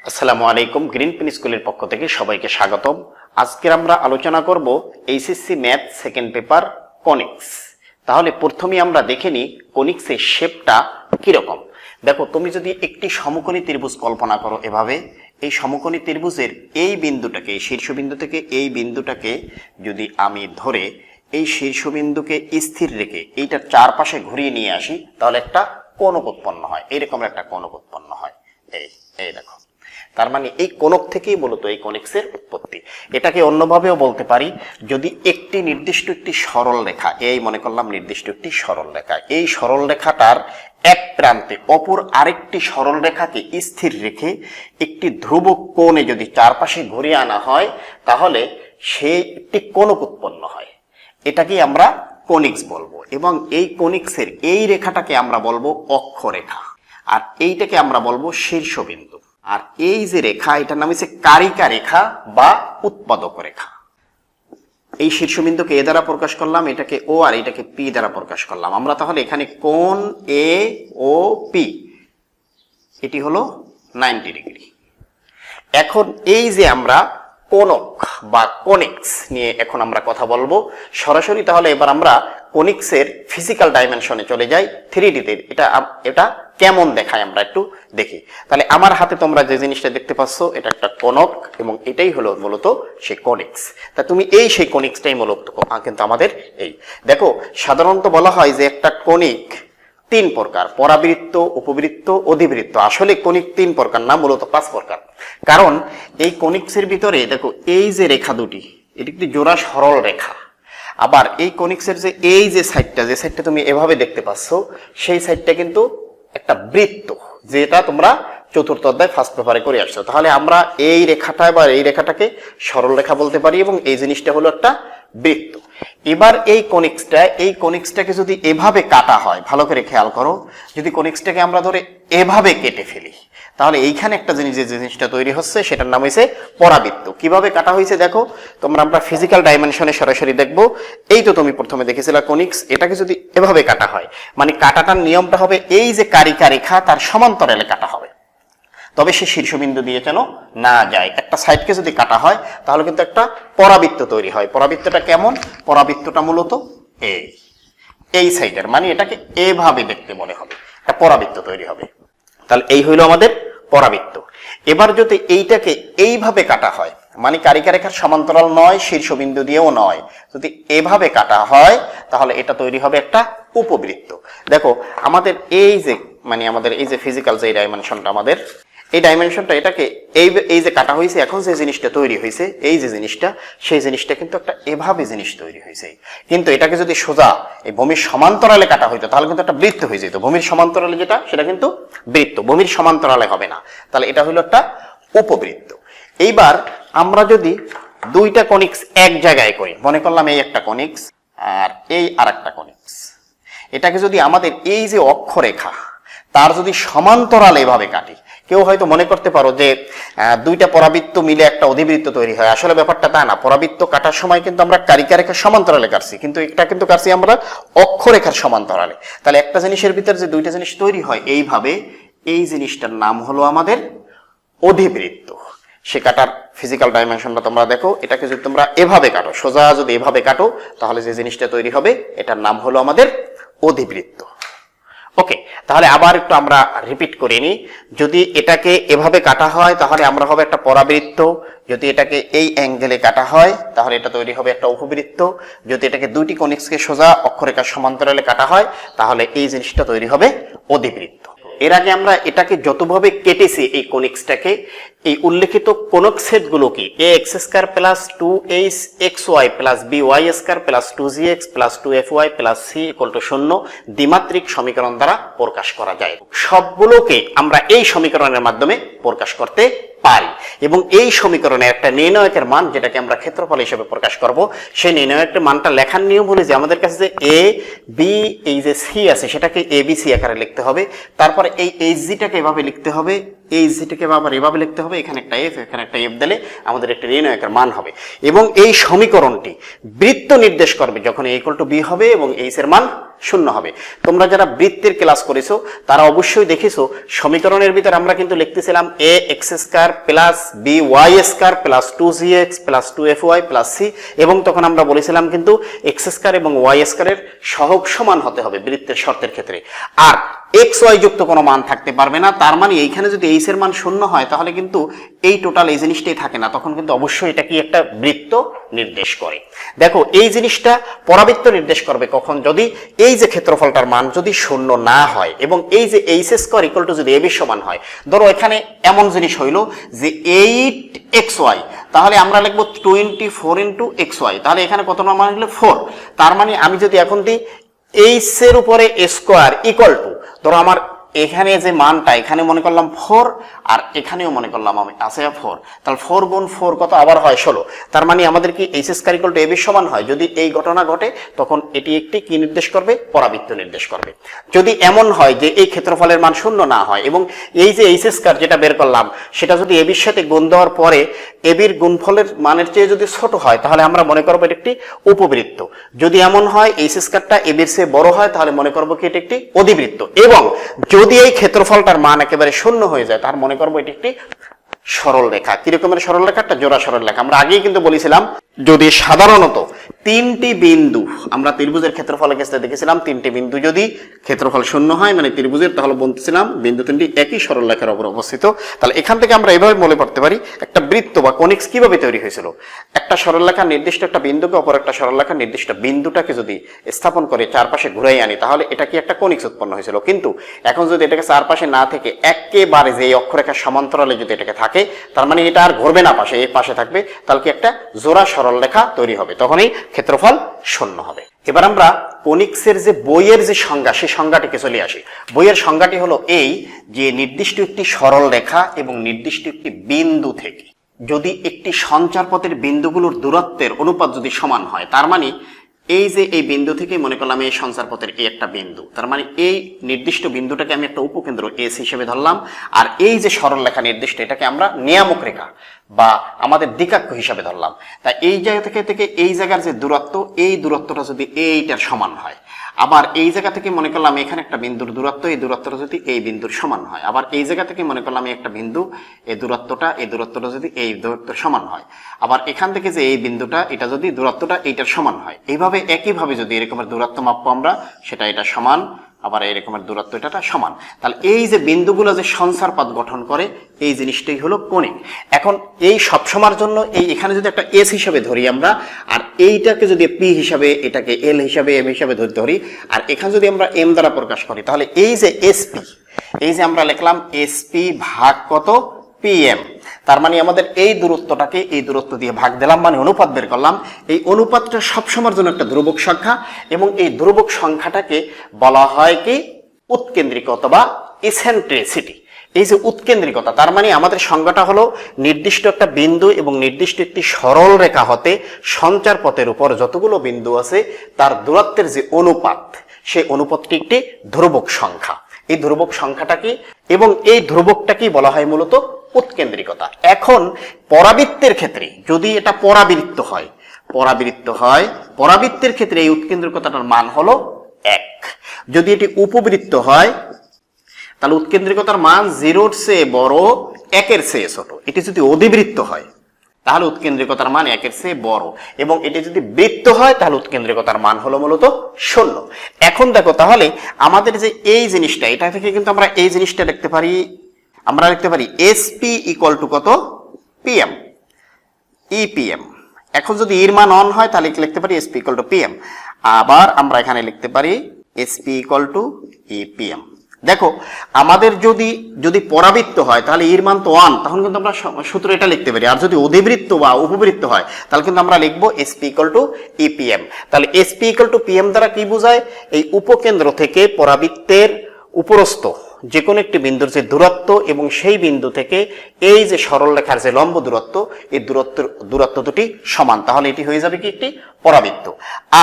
আসসালামু আলাইকুম। Green pen স্কুলের পক্ষ থেকে সবাইকে স্বাগতম। আজকে আমরা আলোচনা করব HSC math second paper conics. তাহলে প্রথমেই আমরা দেখে নিই কনিক্সের শেপটা কিরকম। দেখো, তুমি যদি একটি সমকোণী ত্রিভুজ কল্পনা করো এভাবে, এই সমকোণী ত্রিভুজের এই বিন্দুটাকে, শীর্ষবিন্দু থেকে এই বিন্দুটাকে যদি আমি ধরে এই শীর্ষবিন্দুকে স্থির রেখে এইটার চারপাশে ঘুরিয়ে নিয়ে আসি, তাহলে একটা কোণক উৎপন্ন হয়। এইরকম একটা কোণক উৎপন্ন হয়। এই দেখো, তার মানে এই কোণক থেকেই মূলত এই কনিক্সের উৎপত্তি। এটাকে অন্যভাবেও বলতে পারি, যদি একটি নির্দিষ্ট একটি সরল রেখা, এই মনে করলাম নির্দিষ্ট একটি সরল রেখা, এই সরল রেখাটার এক প্রান্তে অপর আরেকটি সরল রেখাকে স্থির রেখে একটি ধ্রুবক কোণে যদি চারপাশে ঘুরিয়ে আনা হয়, তাহলে সেই একটি কোণক উৎপন্ন হয়। এটাকেই আমরা কনিক্স বলবো। এবং এই কনিক্সের এই রেখাটাকে আমরা বলবো অক্ষরেখা, আর এইটাকে আমরা বলবো শীর্ষবিন্দু। আর এই যে রেখা, এটার নাম হচ্ছে কারিকা রেখা বা উৎপাদক রেখা। এই শীর্ষবিন্দুকে এ দ্বারা প্রকাশ করলাম, এটাকে ও, আর এটাকে পি দ্বারা প্রকাশ করলাম আমরা। তাহলে এখানে কোণ এ ও পি, এটি হলো 90 ডিগ্রি। এখন এই যে আমরা কোণক বা কনিক্স নিয়ে এখন আমরা কথা বলবো সরাসরি। তাহলে এবার আমরা কনিক্সের ফিজিক্যাল ডাইমেনশনে চলে যাই, 3D-তে। এটা কেমন দেখায় আমরা একটু দেখি। তাহলে আমার হাতে তোমরা যে জিনিসটা দেখতে পাচ্ছ, এটা একটা কোণক, এবং এটাই হলো মূলত সেই কনিক্স। তা তুমি সেই কনিক্সটাই মূলত কিন্তু আমাদের এই দেখো, সাধারণত বলা হয় যে একটা কনিক 3 প্রকার: পরাবৃত্ত, উপবৃত্ত, অধিবৃত্ত। আসলে কনিক 3 প্রকার না, মূলত 5 প্রকার। কারণ এই কনিক্সের ভিতরে দেখো, এই যে রেখা দুটি, এটি একটি জোড়া সরল রেখা। আবার এই কনিক্সের যে এই যে সাইডটা তুমি এভাবে দেখতে পাচ্ছ, সেই সাইডটা কিন্তু একটা বৃত্ত, যেটা তোমরা চতুর্থ অধ্যায় ফার্স্ট পেপারে করে আসছো। তাহলে আমরা এই রেখাটা বা এই রেখাটাকে সরল রেখা বলতে পারি, এবং এই জিনিসটা হলো একটা বৃত্ত। এবার এই কনিক্সটাকে যদি এভাবে কাটা হয়, ভালো করে খেয়াল করো, যদি কনিক্সটাকে আমরা ধরে এভাবে কেটে ফেলি, তাহলে এইখানে একটা যে জিনিসটা তৈরি হচ্ছে, সেটার নাম হয়েছে পরাবৃত্ত। কিভাবে কাটা হয়েছে দেখো, আমরা ফিজিক্যাল ডাইমেনশনে সরাসরি দেখবো। এই তো তুমি প্রথমে দেখেছিলা কনিক্স, এটাকে যদি এভাবে কাটা হয়, মানে কাটাটার নিয়মটা হবে এই যে কারিকা রেখা তার সমান্তরালে কাটা হবে, তবে সে শীর্ষবিন্দু দিয়ে যেন না যায়। একটা সাইডকে যদি কাটা হয়, তাহলে কিন্তু একটা পরাবৃত্ত তৈরি হয়। পরাবৃত্তটা কেমন? পরাবৃত্তটা মূলত এই সাইডের, মানে এটাকে এভাবে দেখতে মনে হবে, একটা পরাবৃত্ত তৈরি হবে। তাহলে এই হইলো আমাদের পরাবৃত্ত। এবার যদি এইটাকে এইভাবে কাটা হয়, মানে কারিকা রেখার সমান্তরাল নয়, শীর্ষবিন্দু দিয়েও নয়, যদি এভাবে কাটা হয়, তাহলে এটা তৈরি হবে একটা উপবৃত্ত। দেখো, আমাদের এই যে ফিজিক্যাল যে ডাইমেনশনটা, আমাদের এই ডাইমেনশনটা, এটাকে এই যে কাটা হয়েছে, এখন যে জিনিসটা তৈরি হয়েছে, এই যে জিনিসটা, সেই জিনিসটা কিন্তু একটা এভাবে জিনিস তৈরি হয়েছে। কিন্তু এটাকে যদি সোজা এই ভূমির সমান্তরালে কাটা হইতো, তাহলে কিন্তু একটা বৃত্ত হয়ে যেত। ভূমির সমান্তরালে যেটা, সেটা কিন্তু বৃত্ত, ভূমির সমান্তরালে হবে না। তাহলে এটা হলো একটা উপবৃত্ত। এইবার আমরা যদি দুইটা কনিক্স এক জায়গায় করি, মনে করলাম এই একটা কনিক্স আর এই আর একটা কনিক্স, এটাকে যদি আমাদের এই যে অক্ষরেখা তার যদি সমান্তরালে এভাবে কাটি, কেউ হয়তো মনে করতে পারো যে দুইটা পরাবৃত্ত মিলে একটা অধিবৃত্ত তৈরি হয়। আসলে ব্যাপারটা তা না। পরাবৃত্ত কাটার সময় কিন্তু আমরা কারিকা রেখার সমান্তরালে কাটছি, কিন্তু এটা কিন্তু কাটছি আমরা অক্ষরেখার সমান্তরালে। তাহলে একটা জিনিসের ভিতরে যে দুইটা জিনিস তৈরি হয় এইভাবে, এই জিনিসটার নাম হলো আমাদের অধিবৃত্ত। সে কাটার ফিজিক্যাল ডাইমেনশনটা তোমরা দেখো, এটাকে যদি তোমরা এভাবে কাটো, সোজা যদি এভাবে কাটো, তাহলে যে জিনিসটা তৈরি হবে, এটার নাম হলো আমাদের অধিবৃত্ত। ওকে, তাহলে আবার একটু আমরা রিপিট করে নিই। যদি এটাকে এভাবে কাটা হয়, তাহলে আমরা হবে একটা পরাবৃত্ত। যদি এটাকে এই অ্যাঙ্গেলে কাটা হয়, তাহলে এটা তৈরি হবে একটা উপবৃত্ত। যদি এটাকে দুইটি কনিক্সকে সোজা অক্ষরেখার সমান্তরালে কাটা হয়, তাহলে এই জিনিসটা তৈরি হবে অধিবৃত্ত। এর আগে আমরা এটাকে যতভাবে কেটেছি এই কনিক্সটাকে, এই উল্লেখিত কোণক সেটগুলোকে ax² plus 2hxy plus by² plus 2gx plus 2fy plus c = 0 দ্বিমাত্রিক সমীকরণ দ্বারা প্রকাশ করা যায়। সবগুলোকে আমরা এই সমীকরণের মাধ্যমে প্রকাশ করতে পারি, এবং এই সমীকরণে একটা নির্ণায়কের মান, যেটাকে আমরা ক্ষেত্রফল হিসেবে প্রকাশ করব, সেই নির্ণায়কের মানটা লেখার নিয়ম হলো যে আমাদের কাছে যে a b এই যে c আছে, সেটাকে abc আকারে লিখতে হবে। তারপরে এই hg-টাকে এভাবে লিখতে হবে, এই hg-টাকে আবার এভাবে লিখতে হবে, এখানে একটা f, এখানে একটা f দিলে আমাদের একটা নির্ণায়কের মান হবে। এবং এই সমীকরণটি বৃত্ত নির্দেশ করবে যখন a = b হবে এবং h এর মান শূন্য হবে। তোমরা যারা বৃত্তের ক্লাস করেছো তারা অবশ্যই দেখেছো সমীকরণের ভিতরে আমরা কিন্তু লিখতেছিলাম a x square plus b y square plus 2gx plus 2fy plus c, এবং তখন আমরা বলেছিলাম কিন্তু x স্কয়ার এবং y স্কয়ারের সহগ সমান হতে হবে বৃত্তের শর্তের ক্ষেত্রে, আর x y যুক্ত কোনো মান থাকতে পারবে না। তার মানে এইখানে যদি h এর মান শূন্য হয় তাহলে কিন্তু এই টোটাল এই জিনিসটাই থাকে না, তখন কিন্তু অবশ্যই এটা কি একটা বৃত্ত নির্দেশ করে। দেখো এই জিনিসটা পরাবৃত্ত নির্দেশ করবে কখন, যদি এই যে ক্ষেত্রফলটার মান যদি শূন্য না হয় এবং এই যে h স্কয়ার ইকুয়াল টু যদি ab সমান হয়। ধরো এখানে এমন জিনিস হইলো যে 8xy, তাহলে আমরা লিখবো 24 ইন্টু xy, তাহলে এখানে কত মান হলো 4। তার মানে আমি যদি এখন দিই h এর উপরে স্কয়ার ইকুয়াল টু, ধরো আমার এখানে যে মানটা এখানে মনে করলাম 4 আর এখানেও মনে করলাম আমি আছে 4, তাহলে 4 গুণ 4 কত আবার হয় 16। তার মানে আমাদের কি h square equal two ab সমান হয়। যদি এই ঘটনা ঘটে তখন এটি একটি কি নির্দেশ করবে, পরাবৃত্ত নির্দেশ করবে। যদি এমন হয় যে এই ক্ষেত্রফলের মান শূন্য না হয় এবং এই যে h স্কয়ার যেটা বের করলাম সেটা যদি ab এর সাথে গুণ দেওয়ার পরে ab এর গুণফলের মানের চেয়ে যদি ছোট হয় তাহলে আমরা মনে করব এটা একটি উপবৃত্ত। যদি এমন হয় h স্কয়ারটা ab এর চেয়ে বড় হয় তাহলে মনে করব কি এটা একটি অধিবৃত্ত, এবং যদি এই ক্ষেত্রফলটার মান একেবারে শূন্য হয়ে যায় তার মনে করবো এটি একটি সরল রেখা। কি রকমের সরল রেখা? একটা জোড়া সরল রেখা। আমরা আগেই কিন্তু বলেছিলাম যদি সাধারণত তিনটি বিন্দু, আমরা ত্রিভুজের ক্ষেত্রফলের ক্ষেত্রে দেখেছিলাম তিনটি বিন্দু যদি ক্ষেত্রফল শূন্য হয় মানে ত্রিভুজের, তাহলে বলতেছিলাম বিন্দু তিনটি একই সরল রেখার উপর অবস্থিত। তাহলে এখান থেকে আমরা এভাবে মনে করতে পারি একটা বৃত্ত বা কনিক্স কিভাবে তৈরি হয়েছিল। একটা সরল রেখা নির্দিষ্ট একটা বিন্দুকে অপর একটা সরল রেখা নির্দিষ্ট বিন্দুটাকে যদি স্থাপন করে চারপাশে ঘুরাই আনি তাহলে এটা কি একটা কনিক্স উৎপন্ন হয়েছিল। কিন্তু এখন যদি এটাকে চারপাশে না থেকে একেবারে যে অক্ষরেখার সমান্তরালে যদি এটাকে থাকে তার মানে এটা আর ঘুরবে না, পাশে এই পাশে থাকবে, তাহলে কি একটা জোড়া সরল রেখা তৈরি হবে, তখনই ক্ষেত্রফল শূন্য হবে। এবার আমরা কনিক্সের যে বইয়ের যে সংজ্ঞা সেই সংজ্ঞাটিকে চলে আসি। বইয়ের সংজ্ঞাটি হলো এই যে নির্দিষ্ট একটি সরল রেখা এবং নির্দিষ্ট একটি বিন্দু থেকে যদি একটি সঞ্চারপথের বিন্দুগুলোর দূরত্বের অনুপাত যদি সমান হয়, তার মানে এই যে এই বিন্দু থেকে মনে করলাম এই সঞ্চারপথের এই একটা বিন্দু, তার মানে এই নির্দিষ্ট বিন্দুটাকে আমি একটা উপকেন্দ্র এস হিসেবে ধরলাম, আর এই যে সরল রেখা নির্দিষ্ট এটাকে আমরা নিয়ামক রেখা বা আমাদের দিকাক্ষ হিসাবে ধরলাম। তা এই জায়গা থেকে এই জায়গার যে দূরত্ব, এই দূরত্বটা যদি এইটার সমান হয়, আবার এই জায়গা থেকে মনে করলাম এখানে একটা বিন্দুর দূরত্ব, এই দূরত্বটা যদি এই বিন্দুর সমান হয়, আবার এই জায়গা থেকে মনে করলাম একটা বিন্দু, এই দূরত্বটা যদি এই দূরত্বের সমান হয়, আবার এখান থেকে যে এই বিন্দুটা এটা যদি দূরত্বটা এইটার সমান হয়, এইভাবে একইভাবে যদি এরকমের দূরত্ব মাপবো আমরা, সেটা এটা সমান, আবার এরকমের দূরত্ব এটা সমান, তাহলে এই যে বিন্দুগুলো যে সঞ্চারপথ গঠন করে এই জিনিসটাই হলো কোণিক। এখন এই সবসময়ের জন্য এই এখানে যদি একটা এস হিসাবে ধরি আমরা, আর এইটাকে যদি পি হিসাবে, এটাকে এল হিসাবে, এম হিসাবে ধরি, আর এখানে যদি আমরা এম দ্বারা প্রকাশ করি, তাহলে এই যে এসপি, এই যে আমরা লিখলাম এসপি ভাগ কত পিএম, তার মানে আমাদের এই দূরত্বটাকে এই দূরত্ব দিয়ে ভাগ দিলাম, মানে অনুপাত বের করলাম। এই অনুপাতটা সবসময়ের জন্য একটা ধ্রুবক সংখ্যা, এবং এই ধ্রুবক সংখ্যাটাকে বলা হয় কি উৎকেন্দ্রিকতা বা ইসেন্ট্রিসিটি। এই যে উৎকেন্দ্রিকতা, তার মানে আমাদের সংজ্ঞাটা হলো নির্দিষ্ট একটা বিন্দু এবং নির্দিষ্ট একটি সরল রেখা হতে সঞ্চার পথের উপর যতগুলো বিন্দু আছে তার দূরত্বের যে অনুপাত, সেই অনুপাতটি একটি ধ্রুবক সংখ্যা। এই ধ্রুবক সংখ্যাটা কি, এবং এই ধ্রুবকটাকেই বলা হয় মূলত উৎকেন্দ্রিকতা। এখন পরাবৃত্তের ক্ষেত্রে যদি এটা পরাবৃত্ত হয়, পরাবৃত্তের ক্ষেত্রে এই উৎকেন্দ্রিকতাটার মান হলো 1। যদি এটি উপবৃত্ত হয় তাহলে উৎকেন্দ্রিকতার মান 0-র চেয়ে বড়, 1-এর চেয়ে ছোট। এটি যদি অধিবৃত্ত হয় তাহলে উৎকেন্দ্রিকতার মান 1-এর চেয়ে বড়, এবং এটি যদি বৃত্ত হয় তাহলে উৎকেন্দ্রিকতার মান হলো মূলত 0। এখন দেখো তাহলে আমাদের যে এই জিনিসটা, এটা থেকে কিন্তু আমরা এই জিনিসটা লিখতে পারি, আমরা লিখতে পারি এসপি ইকুয়াল টু কত পিএম, ইপিএম। এখন যদি এর মান অন হয় তাহলে লিখতে পারি এসপি ইকুয়াল টু পিএম, আবার আমরা এখানে লিখতে পারি এসপি ইকুয়াল টু ইপিএম। দেখো আমাদের যদি পরাবৃত্ত হয় তাহলে এর মান তো 1, তখন কিন্তু আমরা সূত্র এটা লিখতে পারি। আর যদি অধিবৃত্ত বা উপবৃত্ত হয় তাহলে কিন্তু আমরা লিখবো এসপি ইকুয়াল টু ইপিএম। তাহলে এসপি ইকুয়াল টু পিএম দ্বারা কি বোঝায়, এই উপকেন্দ্র থেকে পরাবৃত্তের উপরস্থ যে কোনো একটি বিন্দুর যে দূরত্ব এবং সেই বিন্দু থেকে এই যে সরলরেখার যে লম্ব দূরত্ব, এই দূরত্ব দুটি সমান, তাহলে এটি হয়ে যাবে কি একটি পরাবৃত্ত।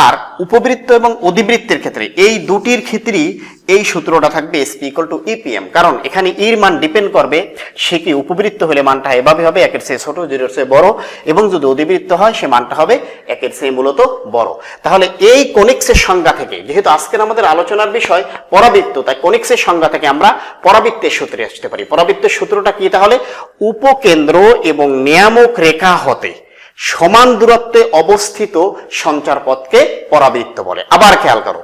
আর উপবৃত্ত এবং অধিবৃত্তের ক্ষেত্রে এই দুটির ক্ষেত্রেই এই সূত্রটা থাকবে SP = EPM, কারণ এখানে এর মান ডিপেন্ড করবে সে কি উপবৃত্ত হলে মানটা এভাবে হবে 1 এর চেয়ে ছোট, 0 এর চেয়ে বড়, এবং যদি অধিবৃত্ত হয় সে মানটা হবে 1 এর চেয়ে মূলত বড়। তাহলে এই কনিক্সের সংজ্ঞা থেকে, যেহেতু আজকের আমাদের আলোচনার বিষয় পরাবৃত্ত, তাই কনিক্সের সংজ্ঞা থেকে আমরা পরাবৃত্তের সূত্রে আসতে পারি। পরাবৃত্তের সূত্রটা কি? তাহলে উপকেন্দ্র এবং নিয়ামক রেখা হতে সমান দূরত্বে অবস্থিত সঞ্চারপথকে পরাবৃত্ত বলে। আবার খেয়াল করো,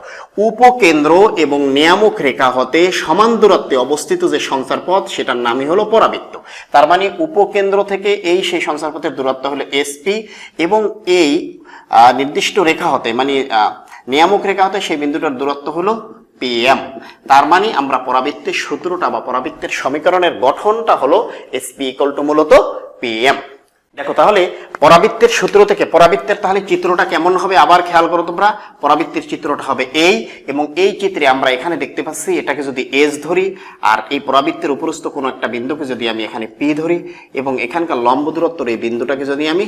উপকেন্দ্র এবং নিয়ামক রেখা হতে সমান দূরত্বে অবস্থিত যে সঞ্চারপথ, সেটার নামই হলো পরাবৃত্ত। তার মানে উপকেন্দ্র থেকে এই সেই সঞ্চারপথের দূরত্ব হলো SP, এবং এই নির্দিষ্ট রেখা হতে মানে নিয়ামক রেখা হতে সেই বিন্দুটার দূরত্ব হলো PM। তার মানে আমরা পরাবৃত্তের সূত্রটা বা পরাবৃত্তের সমীকরণের গঠনটা হলো SP = মূলত PM। দেখো, তাহলে পরাবৃত্তের সূত্র থেকে পরাবৃত্তের তাহলে চিত্রটা কেমন হবে আবার খেয়াল করো তোমরা। পরাবৃত্তের চিত্রটা হবে এই, এবং এই চিত্রে আমরা এখানে দেখতে পাচ্ছি এটাকে যদি S ধরি, আর এই পরাবৃত্তের উপরস্থ কোনো একটা বিন্দুকে যদি আমি এখানে P ধরি, এবং এখানকার লম্ব দূরত্বের এই বিন্দুটাকে যদি আমি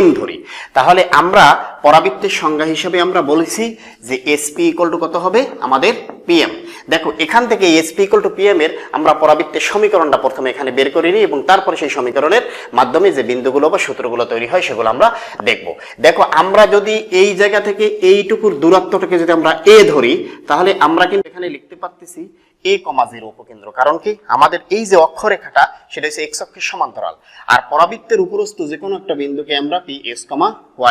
M ধরি, তাহলে আমরা পরাবৃত্তের সংজ্ঞা হিসেবে আমরা বলেছি যে SP = কত হবে আমাদের PM। দেখো, এখান থেকে SP = PM এর আমরা পরাবৃত্তের সমীকরণটা প্রথমে এখানে বের করে নিই, এবং তারপরে সেই সমীকরণের মাধ্যমে যে বিন্দুগুলো বা সূত্রগুলো তৈরি হয় সেগুলো আমরা দেখব। দেখো, আমরা যদি এই জায়গা থেকে এইটুকুর দূরত্বটাকে যদি আমরা A ধরি, তাহলে আমরা কিন্তু এখানে লিখতে পারতেছি A,0 উপকেন্দ্র। কারণ কি, আমাদের এই যে অক্ষরেখাটা সেটা হচ্ছে x অক্ষের সমান্তরাল, আর পরাবৃত্তের উপরস্থ যে কোনো একটা বিন্দুকে আমরা PS,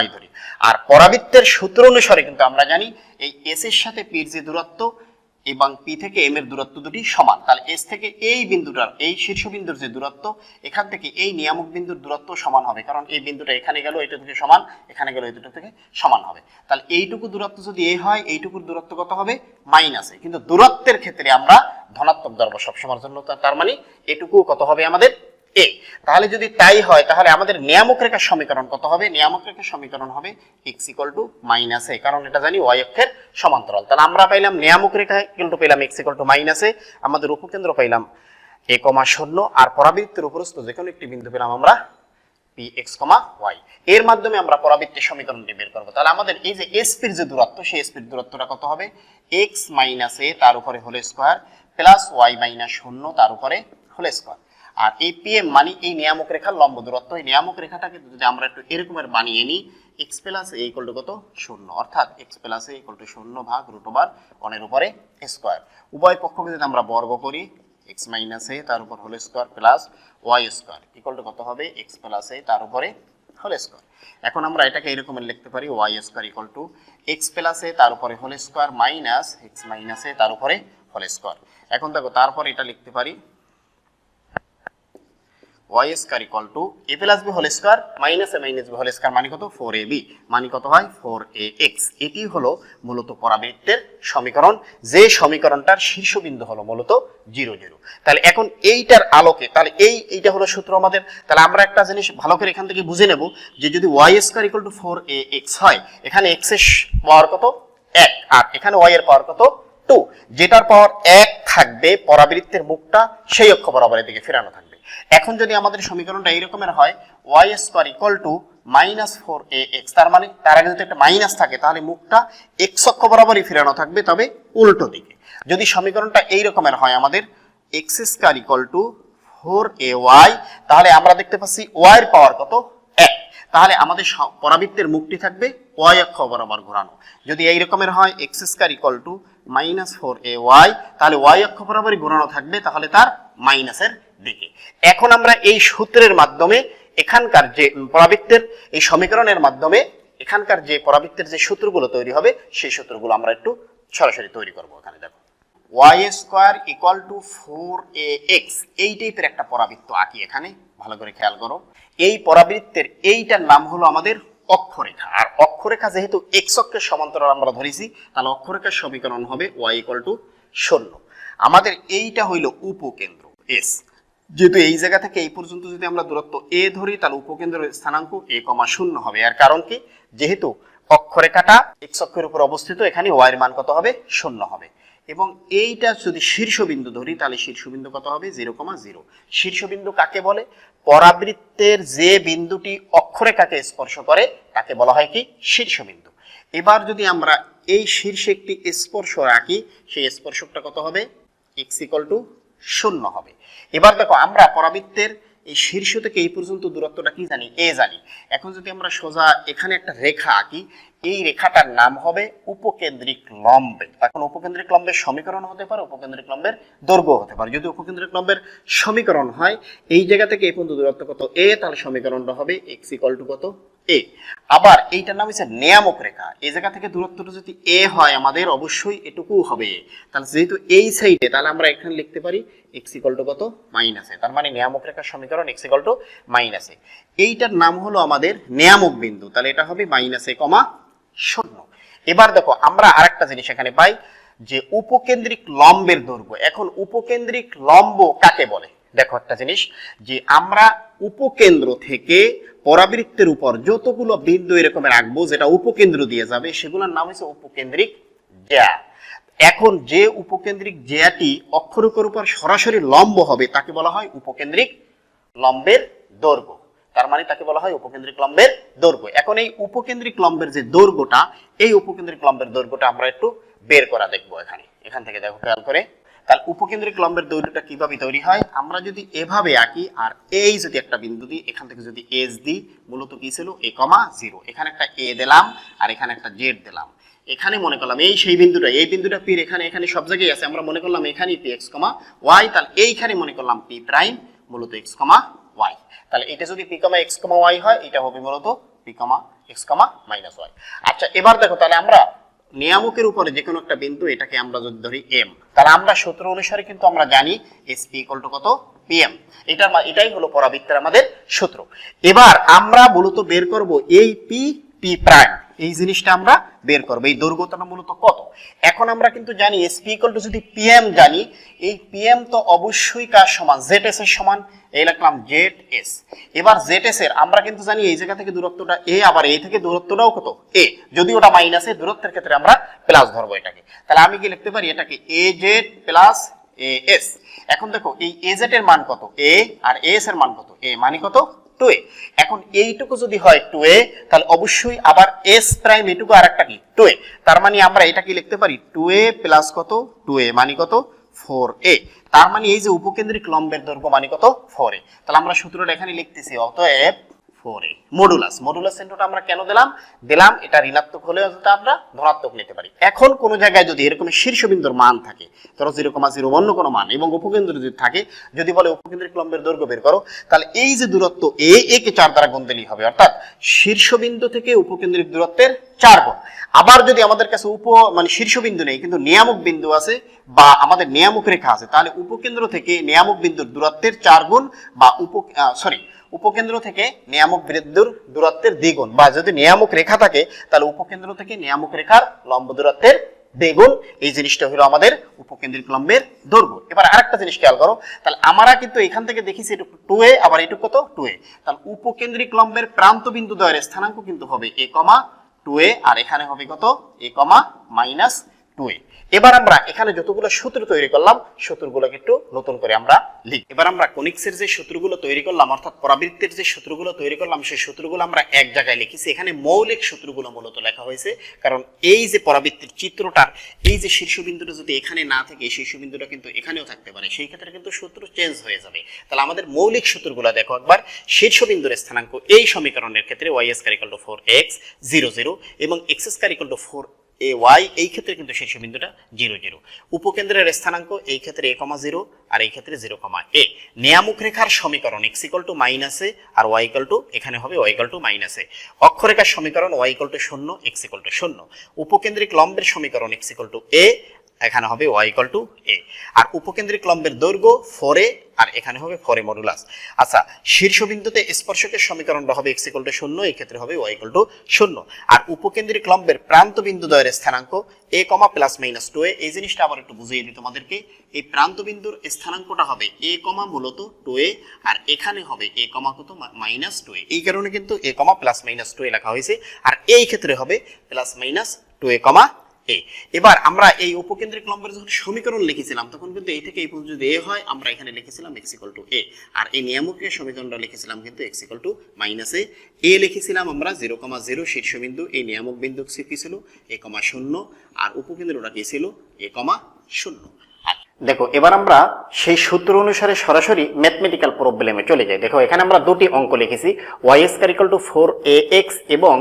Y ধরি। আর পরাবৃত্তের সূত্র অনুসারে কিন্তু আমরা জানি এই S এর সাথে P এর যে দূরত্ব এবং P থেকে M এর দূরত্ব দুটি সমান। তাহলে S থেকে এই বিন্দুটার, এই শীর্ষবিন্দুর যে দূরত্ব, এখান থেকে এই নিয়ামক বিন্দুর দূরত্ব সমান হবে, কারণ এই বিন্দুটা এখানে গেল এটা থেকে সমান, এখানে গেল এই দুটো থেকে সমান হবে। তাহলে এইটুকু দূরত্ব যদি A হয়, এইটুকুর দূরত্ব কত হবে? -A। কিন্তু দূরত্বের ক্ষেত্রে আমরা ধনাত্মক ধরব সবসময়ের জন্য, তার মানে এটুকু কত হবে আমাদের A। তাহলে যদি তাই হয়, তাহলে আমাদের নিয়ামক রেখার সমীকরণ কত হবে? নিয়ামক রেখার সমীকরণ হবে x = -A, কারণ এটা জানি y অক্ষের সমান্তরাল। তাহলে আমরা পাইলাম নিয়ামক রেখা কিন্তু পেলাম x = -A, আমাদের উপকেন্দ্র পাইলাম A,0, আর পরাবৃত্তের উপরস্থ যে কোনো একটি বিন্দু পেলাম আমরা Px, y। এর মাধ্যমে আমরা পরাবৃত্তের সমীকরণটি বের করব। তাহলে আমাদের এই যে SP এর যে দূরত্ব, সেই SP এর দূরত্বটা কত হবে? x - A তার উপরে হোল স্কয়ার প্লাস y - 0 তার উপরে হোল স্কয়ার। আর এই PM মানে এই নিয়ামক রেখার লম্ব দূরত্ব। এই নিয়ামক রেখাটাকে যদি আমরা একটু এরকমের বানিয়ে নিই, x + a = কত? 0, অর্থাৎ x + a = 0 ভাগ √1 এর উপরে স্কয়ার। উভয় পক্ষকে যদি আমরা বর্গ করি, x - a তার উপর whole square plus y square = কত হবে? x + a তার উপরে হোল স্কয়ার। এখন আমরা এটাকে এরকমের লিখতে পারি y স্কয়ার = x + a তার উপরে whole square minus x - a তার উপরে হোল স্কয়ার। এখন দেখো, তারপর এটা লিখতে পারি y square = a + b whole square minus a - b whole square, মানে কত? 4ab, মানে কত হয়? 4ax। এটি হলো মূলত পরাবৃত্তের সমীকরণ, যে সমীকরণটার শীর্ষবিন্দু হলো মূলত 0, 0। তাহলে এখন এইটার আলোকে, তাহলে এইটা হলো সূত্র আমাদের। তাহলে আমরা একটা জিনিস ভালো করে এখান থেকে বুঝে নেব যে যদি y স্কয়ার = 4ax হয়, এখানে x এর পাওয়ার কত? 1, আর এখানে y এর পাওয়ার কত? 2। যেটার পাওয়ার 1 থাকবে, পরাবৃত্তের মুখটা সেই অক্ষ বরাবরের দিকে ফেরানো থাকবে। এখন যদি আমাদের সমীকরণটা এইরকমের হয় y স্কয়ার = -4ax, তার মানে তার আগে যদি একটা মাইনাস থাকে, তাহলে মুখটা x অক্ষ বরাবরই ফেরানো থাকবে, তবে উল্টো দিকে। যদি সমীকরণটা এই রকমের হয় আমাদের x স্কয়ার = 4ay, তাহলে আমরা দেখতে পাচ্ছি y এর পাওয়ার কত? 1। তাহলে আমাদের পরাবৃত্তের মুখটি থাকবে y অক্ষ বরাবর ঘোরানো। যদি এই রকমের হয় x স্কয়ার = -4ay, তাহলে y অক্ষ বরাবরই ঘোরানো থাকবে, তাহলে তার মাইনাসের দিকে। এখন আমরা এই সূত্রের মাধ্যমে এখানকার যে পরাবৃত্তের এই সমীকরণের মাধ্যমে এখানকার যে পরাবৃত্তের যে সূত্রগুলো তৈরি হবে, সেই সূত্রগুলো আমরা একটু সরাসরি তৈরি করব। এখানে দেখো, y স্কয়ার = 4ax, এই টাইপের একটা পরাবৃত্ত আঁকি এখানে, ভালো করে খেয়াল করো। এই পরাবৃত্তের এইটার নাম হলো আমাদের অক্ষরেখা, আর অক্ষরেখা যেহেতু x অক্ষের সমান্তরাল আমরা ধরেছি, তাহলে অক্ষরেখার সমীকরণ হবে y = 0। আমাদের এইটা হইল উপকেন্দ্র S। যেহেতু এই জায়গা থেকে এই পর্যন্ত যদি আমরা দূরত্ব a ধরি, তাহলে উপকেন্দ্রের স্থানাঙ্ক a, 0 হবে। আর কারণ কি, যেহেতু অক্ষরেখাটা x অক্ষের উপর অবস্থিত, এখানে y এর মান কত হবে? 0 হবে। এবং এইটা যদি শীর্ষবিন্দু ধরি তাহলে শীর্ষবিন্দু কত হবে 0,0। শীর্ষবিন্দু কাকে বলে? পরাবৃত্তের যে বিন্দুটি অক্ষরেখাকে স্পর্শ করে তাকে বলা হয় কি শীর্ষবিন্দু। এবার যদি আমরা এই শীর্ষে একটি স্পর্শ রাখি, সেই স্পর্শকটা কত হবে? x = 0 হবে। এবার দেখো আমরা পরাবৃত্তের এই শীর্ষ থেকে এই পর্যন্ত দূরত্বটা কি জানি? a জানি। এখন যদি আমরা সোজা এখানে একটা রেখা আঁকি, এই রেখাটার নাম হবে উপকেন্দ্রিক লম্ব। এখন উপকেন্দ্রিক লম্বের সমীকরণ হতে পারে, উপকেন্দ্রিক লম্বের দৈর্ঘ্য হতে পারে। যদি উপকেন্দ্রিক লম্বের সমীকরণ হয় এই জায়গা থেকে এই পর্যন্ত দূরত্ব কত? a, তাহলে সমীকরণটা হবে x = কত? a। আবার এইটার নাম হচ্ছে নিয়ামক রেখা। এই জায়গা থেকে দূরত্বটা যদি a হয় আমাদের অবশ্যই এটুকু হবে। তাহলে যেহেতু এই সাইডে, তাহলে আমরা এখানে লিখতে পারি x = কত? -a। তার মানে নিয়ামক রেখার সমীকরণ x = -a। এইটার নাম হলো আমাদের নিয়ামক বিন্দু। তাহলে এটা হবে -a, 0। এবার দেখো আমরা আরেকটা জিনিস এখানে পাই যে উপকেন্দ্রিক লম্বের দৈর্ঘ্য। এখন উপকেন্দ্রিক লম্ব কাকে বলে? দেখো একটা জিনিস যে আমরা উপকেন্দ্র থেকে পরাবৃত্তের উপর যতগুলো বিন্দু এরকমের আঁকবো যেটা উপকেন্দ্র দিয়ে যাবে সেগুলোর নাম হচ্ছে উপকেন্দ্রিক জ্যা। এখন যে উপকেন্দ্রিক জ্যাটি অক্ষরেখার উপর সরাসরি লম্ব হবে তাকে বলা হয় উপকেন্দ্রিক লম্বের দৈর্ঘ্য। তার মানে তাকে বলা হয় উপকেন্দ্রিক লম্বের দৈর্ঘ্য। এখন এই উপকেন্দ্রিক লম্বের যে দৈর্ঘ্যটা, এই উপকেন্দ্রিক লম্বের দৈর্ঘ্যটা আমরা একটু বের করা দেখবো এখান থেকে দেখো খেয়াল করে। তাহলে উপকেন্দ্রিক লম্বের দৈর্ঘ্যটা কিভাবে তৈরি হয়? আমরা যদি এভাবে আঁকি আর এই যদি একটা বিন্দু দিই, এখান থেকে যদি এস দিই, মূলত কি ছিল? a, 0। এখানে একটা a দিলাম আর এখানে একটা z দিলাম। এখানে মনে করলাম এই সেই বিন্দুটা, এই বিন্দুটা p এখানে সব জায়গায় আছে, আমরা মনে করলাম এখানেই p, x, y। তাহলে এইখানে মনে করলাম p প্রাইম, মূলত x, y। তাহলে এটা যদি p, x, y হয়, এটা হবে মূলত p, x, -y। আচ্ছা এবার দেখো, তাহলে আমরা নিয়ামকের উপরে যে কোনো একটা বিন্দু, এটাকে আমরা যদি ধরি m, তাহলে আমরা সূত্র অনুসারে কিন্তু আমরা জানি SP = কত? pm। এটাই হলো পরাবৃত্তের আমাদের সূত্র। এবার আমরা মূলত বের করব এই p প্রাইম, এই জিনিসটা আমরা বের করব, এই দৈর্ঘ্যটা মূলত কত। এখন আমরা কিন্তু জানি SP = যদি pm জানি, এই pm তো অবশ্যই কার সমান? zs এর সমান। এই লিখলাম zs। এবার zs এর আমরা কিন্তু জানি এই জায়গা থেকে দূরত্বটা a, আবার এই থেকে দূরত্বটাও কত? a। যদি ওটা মাইনাস এ, দূরত্বের ক্ষেত্রে আমরা প্লাস ধরবো এটাকে। তাহলে আমি কি লিখতে পারি? এটাকে az + as। এখন দেখো এই az এর মান কত? a, আর as এর মান কত? a, মানে কত? 2a। এখন এইটুকু যদি হয় 2a, তাহলে অবশ্যই আবার s প্রাইম এটুকু আরেকটা কি? 2a। তার মানে আমরা এটা কি লিখতে পারি? 2a + কত? 2a মানে কত? 4a। তার মানে এই যে উপকেন্দ্রিক লম্বের দৈর্ঘ্য মানে কত? 4a। তাহলে আমরা সূত্রটা এখানে লিখতেছি, অতএব 4a। মডুলাস চিহ্নটা আমরা কেন দিলাম? এটা ঋণাত্মক হলেও আমরা ধনাত্মক নিতে পারি। এখন কোন জায়গায় যদি এরকম শীর্ষবিন্দুর মান থাকে, ধরো 0,0 অন্য কোনো মান, এবং উপকেন্দ্র যদি থাকে, যদি বলে উপকেন্দ্রিক লম্বের দৈর্ঘ্য বের করো, তাহলে এই যে দূরত্ব a, কে 4 দ্বারা গুণ দিলেই হবে, অর্থাৎ শীর্ষবিন্দু থেকে উপকেন্দ্রিক দূরত্বের 4 গুণ। আবার যদি আমাদের কাছে শীর্ষবিন্দু নেই কিন্তু নিয়ামক বিন্দু আছে বা আমাদের নিয়ামক রেখা আছে, তাহলে উপকেন্দ্র থেকে নিয়ামক বিন্দুর দূরত্বের 4 গুণ বা উপকেন্দ্র থেকে নিয়ামক বিন্দুর দূরত্বের দ্বিগুণ, বা যদি নিয়ামক রেখা থাকে তাহলে উপকেন্দ্র থেকে নিয়ামক রেখার লম্ব দূরত্বের দ্বিগুণ। এই জিনিসটা হলো আমাদের উপকেন্দ্রিক লম্বের দৈর্ঘ্য। এবার আরেকটা জিনিস খেয়াল করো, তাহলে আমরা কিন্তু এখান থেকে দেখিছি এটুকু 2a, আবার এটুকু কত? 2a। তাহলে উপকেন্দ্রিক লম্বের প্রান্ত বিন্দু দ্বয়ের স্থানাঙ্ক কিন্তু হবে a, 2a, আর এখানে হবে কত? a, -2a। এবার আমরা এখানে যতগুলো সূত্র তৈরি করলাম, সূত্রগুলোকে একটু নতুন করে আমরা লিখি। এবার আমরা কনিক্সের যে সূত্রগুলো তৈরি করলাম, অর্থাৎ পরাবৃত্তের যে সূত্রগুলো তৈরি করলাম, সেই সূত্রগুলো আমরা এক জায়গায় লিখেছি। এখানে মৌলিক সূত্রগুলো মূলত লেখা হয়েছে, কারণ এই যে পরাবৃত্তের চিত্রটার এই যে শীর্ষবিন্দুটা যদি এখানে না থাকে, এই শীর্ষবিন্দুটা কিন্তু এখানেও থাকতে পারে, সেই ক্ষেত্রে কিন্তু সূত্র চেঞ্জ হয়ে যাবে। তাহলে আমাদের মৌলিক সূত্রগুলো দেখো একবার। শীর্ষবিন্দুর স্থানাঙ্ক এই সমীকরণের ক্ষেত্রে y² = 4x 0 0 এবং x² = 4ay, এই ক্ষেত্রে কিন্তু শীর্ষবিন্দুটা 0 0। উপকেন্দ্রের স্থানাঙ্ক এই ক্ষেত্রে a, 0 আর এই ক্ষেত্রে 0,a। নিয়ামক রেখার সমীকরণ x = -a আর y এখানে হবে y -a। অক্ষরেখার সমীকরণ y = 0, x = 0। উপকেন্দ্রিক লম্বের সমীকরণ x = a, এখানে হবে y = a। আর উপকেন্দ্রিক লম্বের দৈর্ঘ্য 4a, আর এখানে হবে 4a মডুলাস। আচ্ছা, শীর্ষবিন্দুতে স্পর্শকের সমীকরণটা হবে x = 0, এই ক্ষেত্রে হবে y = 0। আর উপকেন্দ্রিক লম্বের প্রান্ত বিন্দু দ্বয়ের স্থানাঙ্ক a, +-2a। এই জিনিসটা আবার একটু বুঝিয়ে দিই তোমাদেরকে। এই প্রান্ত বিন্দুর স্থানাঙ্কটা হবে a, মূলত 2a, আর এখানে হবে a, কত? -2a। এই কারণে কিন্তু a, +-2a লেখা হয়েছে, আর এই ক্ষেত্রে হবে +-2a, এ। এবার আমরা এই উপকেন্দ্রিক লম্বের যখন সমীকরণ লিখেছিলাম তখন কিন্তু এই থেকে এই পর্যন্ত যদি এ হয় আমরা এখানে লিখেছিলাম x = a, আর এই নিয়ামকের সমীকরণটা লিখেছিলাম কিন্তু x = -a লিখেছিলাম আমরা 0,0 শীর্ষবিন্দু, এই নিয়ামক বিন্দু কি ছিল a, 0 আর উপকেন্দ্রটা কি ছিল a, 0। দেখো এবার আমরা সেই সূত্র অনুসারে সরাসরি ম্যাথমেটিক্যাল প্রবলেমে চলে যাই। দেখো এখানে আমরা দুটি অঙ্ক লিখেছি, y² = 4ax এবং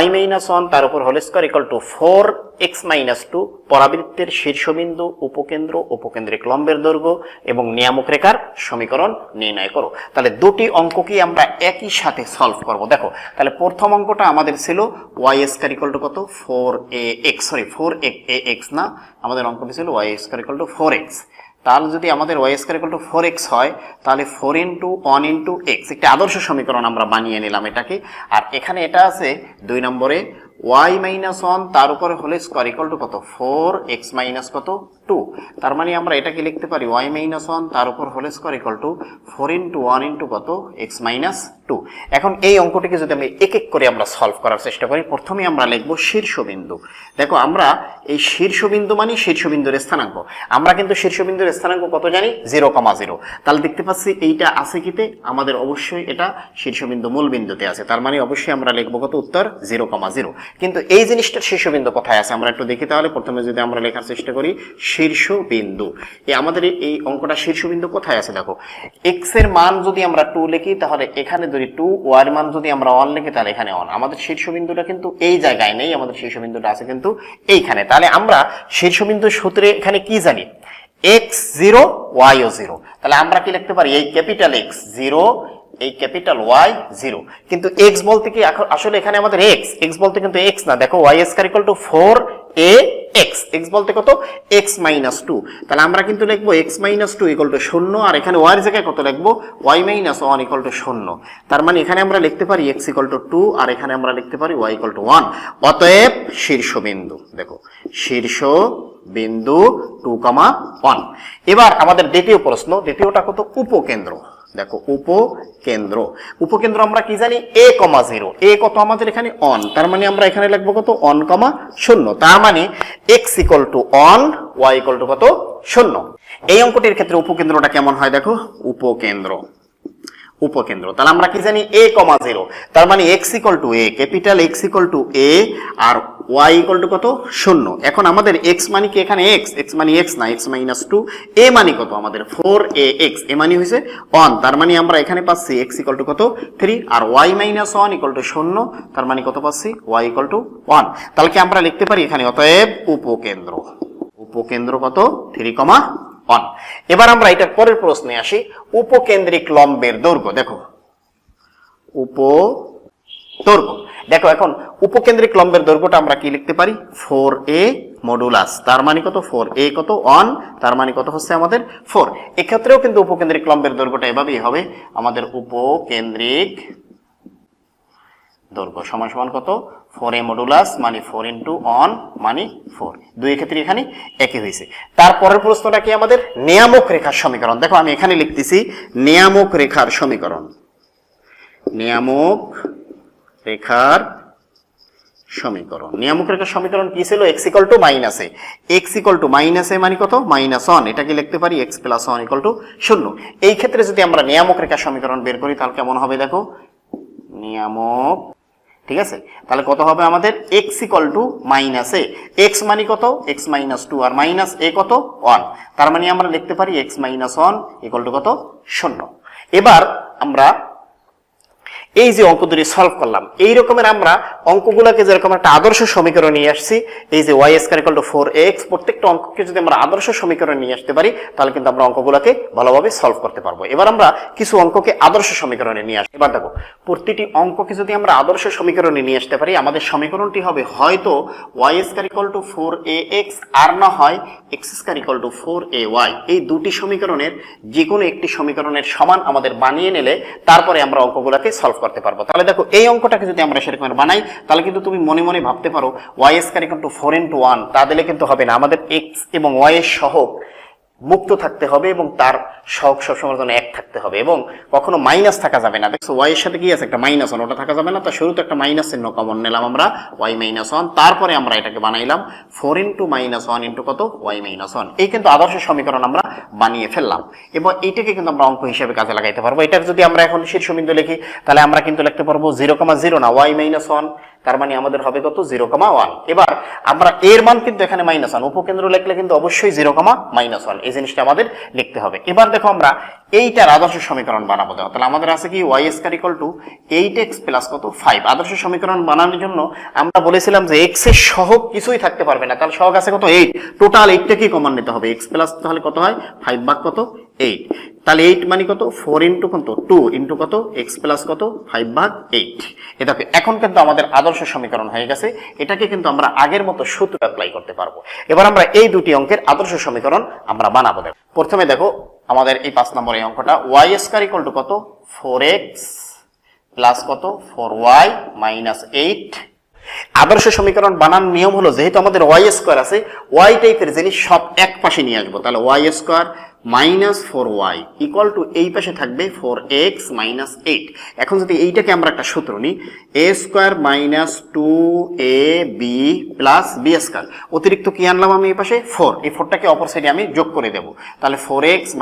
y - 1 তার উপর হোল স্কয়ার = 4x - 2 পরাবৃত্তের শীর্ষবিন্দু, উপকেন্দ্র, উপকেন্দ্রিক লম্বের দৈর্ঘ্য এবং নিয়ামক রেখার সমীকরণ নির্ণয় করো। তাহলে দুটি অঙ্ককে আমরা একই সাথে সলভ করব। দেখো তাহলে প্রথম অঙ্কটা আমাদের ছিল y² = কত 4ax, সরি 4ax না, আমাদের অঙ্কটি ছিল y² = 4x। তাহলে যদি আমাদের y² = 4x হয় তাহলে 4 × 1 × x, একটি আদর্শ সমীকরণ আমরা বানিয়ে নিলাম এটাকে। আর এখানে এটা আছে 2 নম্বরে y - 1 তার উপরে হোল স্কয়ার = কত 4x - কত 2, তার মানে আমরা এটাকে লিখতে পারি y - 1 তার উপর হোল স্কয়ার = 4 × 1 × কত x - 2। এখন এই অঙ্কটিকে যদি আমি এক এক করে আমরা সলভ করার চেষ্টা করি, প্রথমে আমরা লিখব শীর্ষবিন্দু। দেখো আমরা এই শীর্ষবিন্দু মানে শীর্ষবিন্দুর স্থানাঙ্ক, আমরা কিন্তু শীর্ষবিন্দুর স্থানাঙ্ক কত জানি 0,0। তাহলে দেখতে পাচ্ছি এইটা আছে কিতে, আমাদের অবশ্যই এটা শীর্ষবিন্দু মূল বিন্দুতে আছে, তার মানে অবশ্যই আমরা লিখব কত উত্তর 0,0। কিন্তু এই জিনিসটার শীর্ষবিন্দু কোথায় আছে আমরা একটু দেখি। তাহলে প্রথমে যদি আমরা লেখার চেষ্টা করি শীর্ষবিন্দু, আমাদের এই অঙ্কটা শীর্ষবিন্দু কোথায় আছে, দেখো x এর মান যদি আমরা 2 লিখি তাহলে এখানে যদি 2, y এর মান যদি আমরা 1 লিখি তাহলে এখানে 1। আমাদের শীর্ষবিন্দুটা কিন্তু এই জায়গায় নেই, আমাদের শীর্ষবিন্দুটা আছে কিন্তু এইখানে। তাহলে আমরা শীর্ষবিন্দুর সূত্রে এখানে কি জানি x 0 y ও 0, তাহলে আমরা কি লিখতে পারি এই ক্যাপিটাল X 0 এই ক্যাপিটাল Y 0, কিন্তু x বলতে কি আসলে এখানে আমাদের x বলতে কিন্তু x না, দেখো y² = 4ax, x বলতে কত x - 2, তাহলে আমরা কিন্তু লিখবো x - 2 = 0, আর এখানে y এর জায়গায় কত লিখবো y - 1 = 0, তার মানে এখানে আমরা লিখতে পারি x = 2 আর এখানে আমরা লিখতে পারি y = 1। অতএব শীর্ষবিন্দু, দেখো শীর্ষবিন্দু 2, 1। এবার আমাদের দ্বিতীয় প্রশ্ন, দ্বিতীয়টা কত উপকেন্দ্র। দেখো উপকেন্দ্র আমরা কি জানি a, 0, a কত আমাদের এখানে 1, তার মানে আমরা এখানে লিখবো কত 1, 0, তার মানে x = 1 y = কত 0। এই অঙ্কটির ক্ষেত্রে উপকেন্দ্রটা কেমন হয় দেখো, উপকেন্দ্র তাহলে আমরা কি জানি a, 0, তার মানে x = a, capital X = a আর y = কত 0। এখন আমাদের x মানে কি এখানে x মানে x না, x - 2, a মানে কত আমাদের 4ax, a মানে হইছে 1, তার মানে আমরা এখানে পাচ্ছি x = কত 3 আর y - 1 = 0, তার মানে কত পাচ্ছি y = 1। তাহলে কি আমরা লিখতে পারি এখানে অতএব উপকেন্দ্র কত 3,1। এবার আমরা এটার পরের প্রশ্নে আসি, উপকেন্দ্রিক লম্বের দৈর্ঘ্য। দেখো দেখো এখন উপকেন্দ্রিক লম্বের দৈর্ঘ্যটা আমরা কি লিখতে পারি 4a মডুলাস, তার মানে কত 4a কত 1, তার মানে কত হচ্ছে আমাদের 4। এক্ষেত্রেও কিন্তু উপকেন্দ্রিক লম্বের দৈর্ঘ্যটা এভাবেই হবে, আমাদের উপকেন্দ্রিক দৈর্ঘ্য সমান কত 4a মডুলাস মানে 4 × 1 মানে 4, দুই ক্ষেত্রে এখানে একই হয়েছে। তারপরের প্রশ্নটা কি আমাদের নিয়ামক রেখার সমীকরণ। দেখো আমি এখানে লিখতেছি নিয়ামক রেখার সমীকরণ, নিয়ামক রেখার সমীকরণ কি ছিল x = -a, x = -a মানে কত -1, এটাকে লিখতে পারি x + 1 = 0। এই ক্ষেত্রে যদি আমরা নিয়ামক রেখার সমীকরণ বের করি তাহলে কেমন হবে দেখো নিয়ামক, ঠিক আছে, তাহলে কত হবে আমাদের x = -a, x মানে কত x - 2 আর -a কত 1, তার মানে আমরা লিখতে পারি x - 1 = কত 0। এবার আমরা এই যে অঙ্ক দুটি সলভ করলাম, এই রকমের আমরা অঙ্কগুলোকে যেরকম একটা আদর্শ সমীকরণ নিয়ে আসছি, এই যে y² = 4ax, প্রত্যেকটা অঙ্ককে যদি আমরা আদর্শ সমীকরণ নিয়ে আসতে পারি তাহলে কিন্তু আমরা অঙ্কগুলোকে ভালোভাবে সলভ করতে পারবো। এবার আমরা কিছু অঙ্ককে আদর্শ সমীকরণে নিয়ে আসি। এবার দেখো প্রতিটি অঙ্ককে যদি আমরা আদর্শ সমীকরণে নিয়ে আসতে পারি, আমাদের সমীকরণটি হবে হয়তো y² = 4ax আর না হয় x² = 4ay, এই দুটি সমীকরণের যে কোনো একটি সমীকরণের সমান আমাদের বানিয়ে নিলে তারপরে আমরা অঙ্কগুলোকে সলভ করতে পারবো। তাহলে দেখো এই অঙ্কটাকে যদি আমরা সেরকম বানাই তাহলে কিন্তু তুমি মনে মনে ভাবতে পারো y² = 4 × 1, তা দিলে কিন্তু হবে না, আমাদের x এবং y এর সহগ মুক্ত থাকতে হবে এবং তার সহগ সবসময়ের জন্য 1 থাকতে হবে এবং কখনো মাইনাস থাকা যাবে না। দেখছো y এর সাথে কি আছে একটা মাইনাস 1, ওটা থাকা যাবে না। তো শুরুতে একটা মাইনাস চিহ্ন কমন নিলাম আমরা y - 1, তারপরে আমরা এটাকে বানাইলাম 4 * -1 * কত y - 1। এই কিন্তু আদর্শ সমীকরণ আমরা বানিয়ে ফেললাম এবং এইটাকে কিন্তু আমরা অঙ্ক হিসেবে কাজে লাগাইতে পারবো। এটার যদি আমরা এখন শীর্ষবিন্দু লিখি তাহলে আমরা কিন্তু লিখতে পারবো 0,0 না y - 1, তার মানে আমাদের হবে কত 0,1। এবার আমরা এর মান কিন্তু এখানে -1, উপকেন্দ্র লিখলে কিন্তু অবশ্যই 0,-1 এই জিনিসটা আমাদের লিখতে হবে। এবার দেখো আমরা এইটার আদর্শ সমীকরণ বানাবো। দেখো তাহলে আমাদের আছে কি y² = 8x + কত 5। আদর্শ সমীকরণ বানানোর জন্য আমরা বলেছিলাম যে x এর সহগ কিছুই থাকতে পারবে না, তাহলে সহগ আছে কত 8, টোটাল 8 টাকে কমন নিতে হবে। x প্লাস তাহলে কত হয় 5 ভাগ কত 8, তাহলে 8 মানে কত 4 * কত 2 * কত x প্লাস কত 5 ভাগ 8। এটা এখন কিন্তু আমাদের আদর্শ সমীকরণ হয়ে গেছে। এটাকে কিন্তু আমরা আগের মতো সূত্র অ্যাপ্লাই করতে পারবো। এবার আমরা এই দুটি অঙ্কের আদর্শ সমীকরণ আমরা বানাবো। দেখো প্রথমে দেখো আমাদের এই 5 নম্বর এই অঙ্কটা y² = কত 4x প্লাস কত 4y - 8। আদর্শ সমীকরণ বানানোর নিয়ম হলো যেহেতু আমাদের y² আছে, y টাইপের জিনিস সব এক পাশে নিয়ে আসবো। তাহলে y² - 4y = এই পাশে থাকবে 4x - 8। এখন যদি এইটাকে আমরা একটা সূত্র নিই a² - 2ab + b², অতিরিক্ত কি আনলাম আমি এই পাশে 4, এই 4টাকে অপর সাইডে আমি যোগ করে দেব। তাহলে 4x -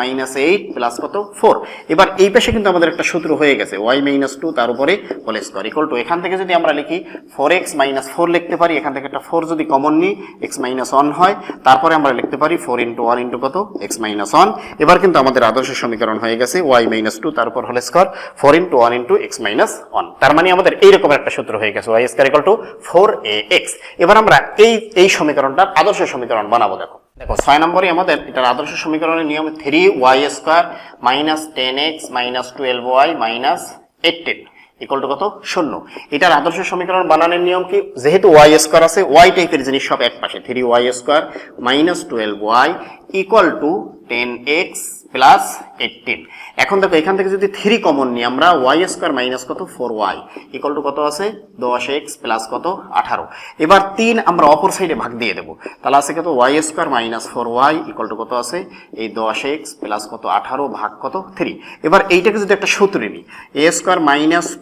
8 প্লাস কত 4। এবার এই পাশে কিন্তু আমাদের একটা সূত্র হয়ে গেছে y - 2 তার উপরে হোল স্কয়ার = এখান থেকে যদি আমরা লিখি 4x - 4 লিখতে পারি, এখান থেকে একটা 4 যদি কমন নিই x - 1 হয়, তারপরে আমরা লিখতে পারি 4 * 1 * কত x - 1। এবার কিন্তু আমাদের আদর্শ সমীকরণ হয়ে গেছে y - 2 তার উপর হোল স্কয়ার 4 * 1 * x - 1। তার মানে আমাদের এইরকম একটা সূত্র হয়ে গেছে y² = 4ax। এবার আমরা এই সমীকরণটার আদর্শ সমীকরণ বানাবো। দেখো 6 নম্বরে আমাদের এটার আদর্শ সমীকরণের নিয়ম 3y² - 10x - 12y - 18 = কত 0। এটার আদর্শ সমীকরণ বানানোর নিয়ম কি, যেহেতু y² আছে, y টাইপের জিনিস সব এক পাশে, 3y² - 12y = 10x + 18। এখন দেখো এখান থেকে যদি 3 কমন নিই আমরা y² মাইনাস কত 4y = কত আছে 10x + কত 18। এবার 3 আমরা অপর সাইডে ভাগ দিয়ে দেব, তাহলে আছে কত y² - 4y = কত আছে এই 10x + কত 18 ভাগ কত 3। এবার এইটাকে যদি একটা সূত্র নিই a² -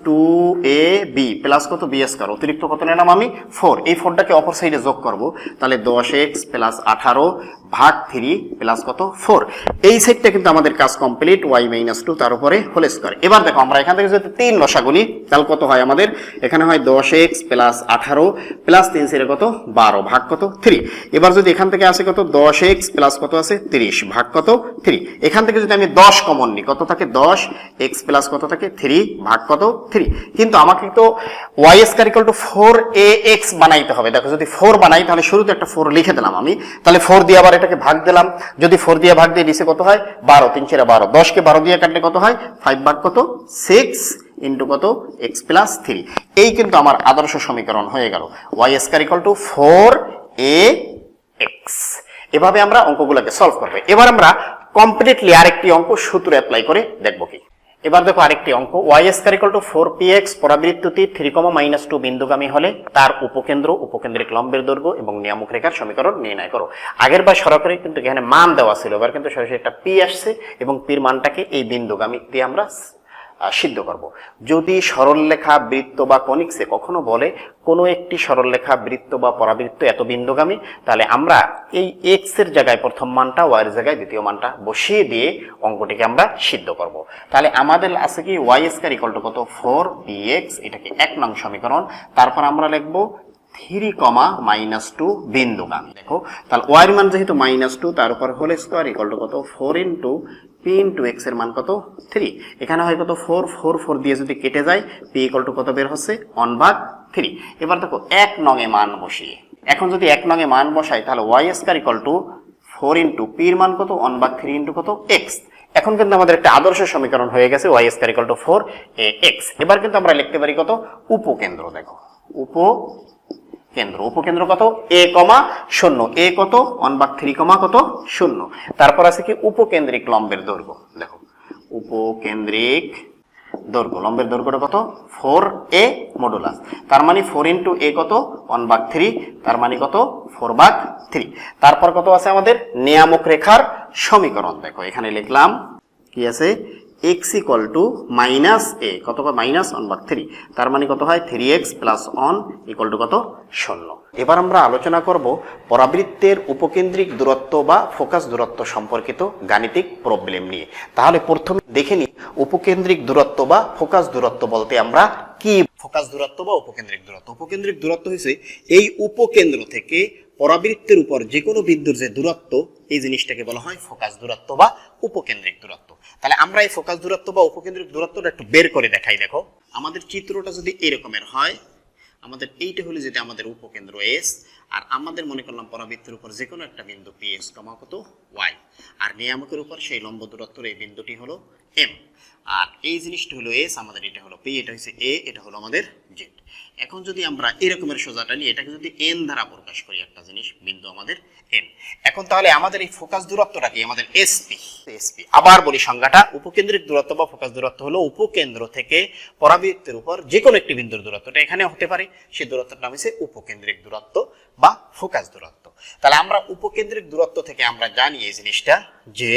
2ab + কত b², অতিরিক্ত কত নিলাম আমি 4, এই 4টাকে অপর সাইডে যোগ করব, তাহলে 10x + 18 ভাগ 3 + কত 4। এই সেটটা কিন্তু আমাদের কাজ কমপ্লিট, y - 2 তার উপরে হোল স্কয়ার। এবার দেখো আমরা এখান থেকে যদি 3 লসাগু নিই তাহলে কত হয় আমাদের, এখানে হয় 10x + 18 + 3 * কত 12 ভাগ কত 3। এবার যদি এখান থেকে আসে কত 10x + কত আছে 30 ভাগ কত 3। এখান থেকে যদি আমি 10 কমন নিই কত থাকে 10x + কত থাকে 3 ভাগ কত 3। কিন্তু আমাকে তো y² = 4ax বানাইতে হবে। দেখো যদি 4 বানাই তাহলে শুরুতে একটা 4 লিখে দিলাম আমি, তাহলে 4 দিয়ে আবার এটাকে ভাগ দিলাম, যদি 4 দিয়ে ভাগ দিয়ে নিচে কত হয় 12, 3 × 12, 10 কে 12 দিয়ে কাটলে কত হয় 5 ভাগ কত 6 * কত x + 3। এই কিন্তু আমার আদর্শ সমীকরণ হয়ে গেল y² = 4ax। এভাবে আমরা অঙ্কগুলোকে সলভ করব। এবার আমরা কমপ্লিটলি আরেকটি অঙ্ক সূত্র অ্যাপ্লাই করে দেখব কি। এবার দেখো আরেকটি অঙ্ক y² = 4px, পরাবৃত্তটি 3, - 2 বিন্দুগামী হলে তার উপকেন্দ্রিক লম্বের দৈর্ঘ্য এবং নিয়ামক রেখার সমীকরণ নির্ণয় করো। আগের বার সরাসরি কিন্তু এখানে মান দেওয়া ছিল, এবার কিন্তু সরাসরি একটা p আসছে এবং p এর মানটাকে এই বিন্দুগামী দিয়ে আমরা সিদ্ধ করব। যদি সরলরেখা, বৃত্ত বা কনিক্সে কখনো বলে কোনো একটি সরলরেখা, বৃত্ত বা পরাবৃত্ত এত বিন্দুগামী, তাহলে আমরা এই x এর জায়গায় প্রথম মানটা, y এর জায়গায় দ্বিতীয় মানটা বসিয়ে দিয়ে অঙ্কটিকে আমরা সিদ্ধ করব। তাহলে আমাদের আছে কি y² = কত 4px, এটাকে 1 নং সমীকরণ। তারপর আমরা লিখব 3, - 2 বিন্দুগামী। দেখো তাহলে y এর মান যেহেতু -2 তার উপর হোল স্কয়ার = কত 4 * p * x এর মান কত 3। এখানে হয় কত 4 দিয়ে যদি কেটে যায় p = কত বের হচ্ছে 1/3। এবার দেখো 1 নং এ মান বসিয়ে, এখন যদি 1 নং এ মান বসাই তাহলে y² = 4 * p এর মান কত 1/3 * কত x। এখন কিন্তু আমাদের একটা আদর্শ সমীকরণ হয়ে গেছে y² = 4ax। এবার কিন্তু আমরা লিখতে পারি কত উপকেন্দ্র। দেখো উপকেন্দ্র কত a, 0, a কত 1/3, কত 0। তারপর আছে কি উপকেন্দ্রিক লম্বের দৈর্ঘ্য। দেখো উপকেন্দ্রিক দৈর্ঘ্য, লম্বের দৈর্ঘ্যটা কত 4a মডুলাস, তার মানে 4 * a কত 1/3, তার মানে কত 4/3। তারপর কত আছে আমাদের নিয়ামক রেখার সমীকরণ। দেখো এখানে লিখলাম কি আছে x ইকুয়াল টু মাইনাস এ কত হয় মাইনাস 1/3, তার মানে কত হয় 3x প্লাস 1 ইকুয়াল টু কত 0। এবার আমরা আলোচনা করব পরাবৃত্তের উপকেন্দ্রিক দূরত্ব বা ফোকাস দূরত্ব সম্পর্কিত গাণিতিক প্রবলেম নিয়ে। তাহলে প্রথমে দেখে নিই উপকেন্দ্রিক দূরত্ব বা ফোকাস দূরত্ব বলতে আমরা কি। ফোকাস দূরত্ব বা উপকেন্দ্রিক দূরত্ব, উপকেন্দ্রিক দূরত্ব হচ্ছে এই উপকেন্দ্র থেকে পরাবৃত্তের উপর যে কোনো বিন্দুর যে দূরত্ব, এই জিনিসটাকে বলা হয় ফোকাস দূরত্ব বা উপকেন্দ্রিক দূরত্ব। তাহলে আমরা এই ফোকাস দূরত্ব বা উপকেন্দ্রিক দূরত্বটা একটু বের করে দেখাই। দেখো আমাদের চিত্রটা যদি এরকমের হয়, আমাদের এইটা হলো যেটা আমাদের উপকেন্দ্র এস, আর আমাদের মনে করলাম পরাবৃত্তের উপর যে কোনো একটা বিন্দু পি এক্স কমা কত ওয়াই, আর নিয়ামকের উপর সেই লম্ব দূরত্বের এই বিন্দুটি হলো এম, আর এই জিনিসটা হলো এস, আমাদের এটা হলো পি, এটা হচ্ছে এ, এটা হলো আমাদের জেড। এখন যদি আমরা এরকমের সোজাটা নিই, এটাকে যদি এন দ্বারা প্রকাশ করি, একটা জিনিস বিন্দু আমাদের এন, এখন তাহলে আমাদের এই ফোকাস দূরত্বটা কি আমাদের এসপি। এসপি আবার বলি সংজ্ঞাটা, উপকেন্দ্রিক দূরত্ব বা ফোকাস দূরত্ব হলো উপকেন্দ্র থেকে পরাবৃত্তের উপর যে কোনো একটি বিন্দুর দূরত্বটা এখানে হতে পারে, সেই দূরত্বটার নাম হচ্ছে উপকেন্দ্রিক দূরত্ব বা ফোকাস দূরত্ব। তাহলে আমরা উপকেন্দ্রিক দূরত্ব থেকে আমরা জানি এই জিনিসটা যে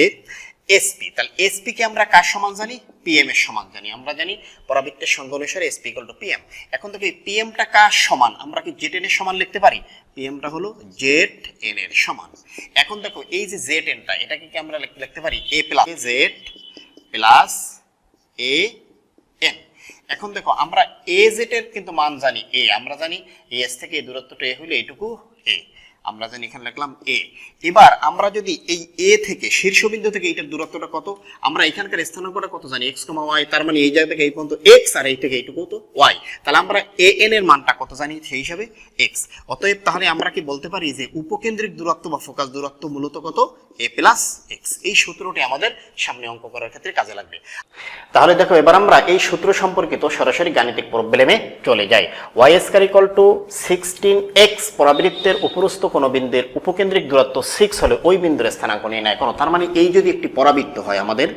এসপি, তাহলে এসপি কে আমরা কার সমান জানি, পিএম এর সমান জানি। আমরা জানি পরাবৃত্তের সংজ্ঞা অনুসারে এসপি ইকুয়াল টু পিএম। এখন থেকে পিএমটা কার সমান, আমরা কি জেড এন এর সমান লিখতে পারি, পিএমটা হলো জেড এন এর সমান। এখন দেখো এই যে জেড এনটা, এটাকে কি আমরা লিখতে পারি a plus z plus a n. এখন দেখো আমরা এ জেড এর কিন্তু মান জানি এ, আমরা জানি এস থেকে এই দূরত্বটা এ হলো এইটুকু এ, আমরা জানি এখানে লিখলাম এ। এবার আমরা যদি এই এ থেকে শীর্ষবিন্দু থেকে এইটার দূরত্বটা কত, আমরা এখানকার স্থানাঙ্কটা কত জানি x, y, তার মানে এই জায়গা থেকে এই পর্যন্ত x আর এই থেকে এইটুকু তো y, তাহলে আমরা a n এর মানটা কত জানি সেই হিসাবে x। অতএব তাহলে আমরা কি বলতে পারি যে উপকেন্দ্রিক দূরত্ব বা ফোকাস দূরত্ব মূলত কত a প্লাস x। এই সূত্রটি আমাদের সামনে অঙ্ক করার ক্ষেত্রে কাজে লাগবে। তাহলে দেখো এবার আমরা এই সূত্র সম্পর্কিত সরাসরি গাণিতিক প্রবলেমে চলে যাই। y square equal two 16x পরাবৃত্তের উপরস্থ কোন বিন্দুর উপকেন্দ্রিক দূরত্ব 6 হলে ওই বিন্দুর স্থানাঙ্ক নির্ণয় করো। তার মানে এই যদি একটি পরাবৃত্ত হয়, আমাদের